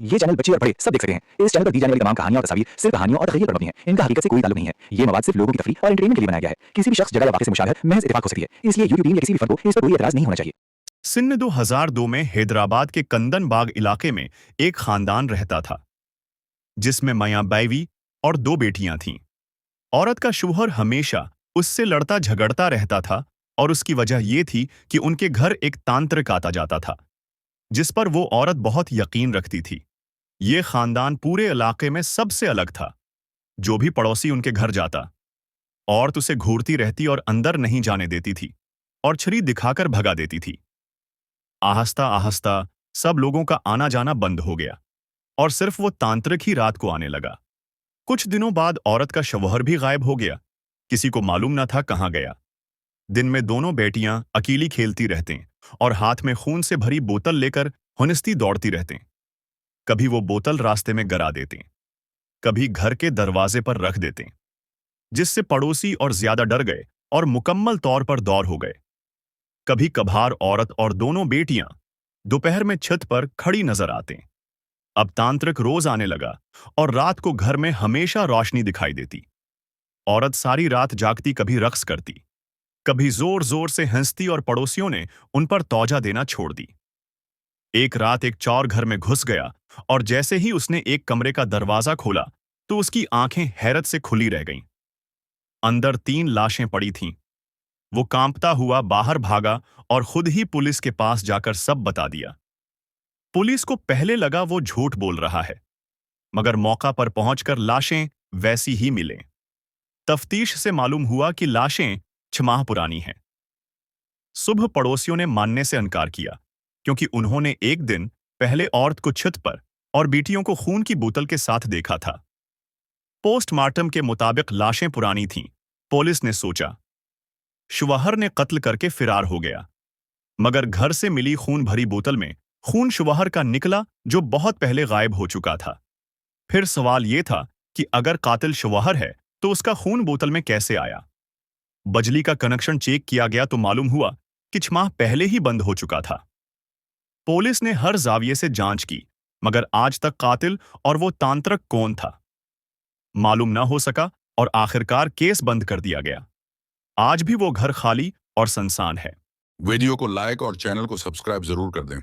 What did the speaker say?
ये चैनल बच्चे और बड़े सब देख सकते हैं। इस चैनल पर दी जाने वाली तमाम कहानियां और तस्वीर सिर्फ कहानियों और तखरीर पर मबनी हैं। इनका हकीकत से कोई ताल्लुक नहीं है। ये मवाद सिर्फ लोगों की तफरीह और एंटरटेनमेंट के लिए बनाया गया है। किसी भी शख्स, जगह या वाक़े से मुशाबहत महज इत्तेफाक हो सकती है। इसलिए यूट्यूब टीम या किसी भी फर्द को इस पर कोई एतराज नहीं होना चाहिए। सिन्न 2002 में हैदराबाद के कंदन बाग इलाके में एक खानदान रहता था जिसमें मियां बीवी और 2 बेटियां थीं। औरत का शौहर हमेशा उससे लड़ता झगड़ता रहता था और उसकी वजह यह थी कि उनके घर एक तांत्रिक आता जाता था जिस पर वो औरत बहुत यकीन रखती थी। ये खानदान पूरे इलाके में सबसे अलग था। जो भी पड़ोसी उनके घर जाता, औरत उसे घूरती रहती और अंदर नहीं जाने देती थी और छुरी दिखाकर भगा देती थी। आहिस्ता आहिस्ता सब लोगों का आना जाना बंद हो गया और सिर्फ वो तांत्रिक ही रात को आने लगा। कुछ दिनों बाद औरत का शौहर भी गायब हो गया। किसी को मालूम न था कहाँ गया। दिन में दोनों बेटियां अकेली खेलती रहतीं और हाथ में खून से भरी बोतल लेकर हुनिस्ती दौड़ती रहतीं। कभी वो बोतल रास्ते में गिरा देतीं, कभी घर के दरवाजे पर रख देतीं, जिससे पड़ोसी और ज्यादा डर गए और मुकम्मल तौर पर दौड़ हो गए। कभी कभार औरत और दोनों बेटियां दोपहर में छत पर खड़ी नजर आतीं। अब तांत्रिक रोज आने लगा और रात को घर में हमेशा रोशनी दिखाई देती। औरत सारी रात जागती, कभी रक्स करती, कभी जोर जोर से हंसती और पड़ोसियों ने उन पर तौजा देना छोड़ दी। एक रात एक चोर घर में घुस गया और जैसे ही उसने एक कमरे का दरवाजा खोला तो उसकी आंखें हैरत से खुली रह गईं। अंदर 3 लाशें पड़ी थीं। वो कांपता हुआ बाहर भागा और खुद ही पुलिस के पास जाकर सब बता दिया। पुलिस को पहले लगा वो झूठ बोल रहा है, मगर मौका पर पहुंचकर लाशें वैसी ही मिले। तफ्तीश से मालूम हुआ कि लाशें 6 माह पुरानी हैं। सुबह पड़ोसियों ने मानने से इनकार किया क्योंकि उन्होंने एक दिन पहले औरत को छत पर और बेटियों को खून की बोतल के साथ देखा था। पोस्टमार्टम के मुताबिक लाशें पुरानी थीं। पुलिस ने सोचा शौहर ने कत्ल करके फिरार हो गया, मगर घर से मिली खून भरी बोतल में खून शौहर का निकला जो बहुत पहले गायब हो चुका था। फिर सवाल यह था कि अगर कातिल शौहर है तो उसका खून बोतल में कैसे आया। बिजली का कनेक्शन चेक किया गया तो मालूम हुआ कि 6 माह पहले ही बंद हो चुका था। पुलिस ने हर जाविये से जांच की, मगर आज तक कातिल और वो तांत्रिक कौन था मालूम न हो सका और आखिरकार केस बंद कर दिया गया। आज भी वो घर खाली और सुनसान है। वीडियो को लाइक और चैनल को सब्सक्राइब जरूर कर दें।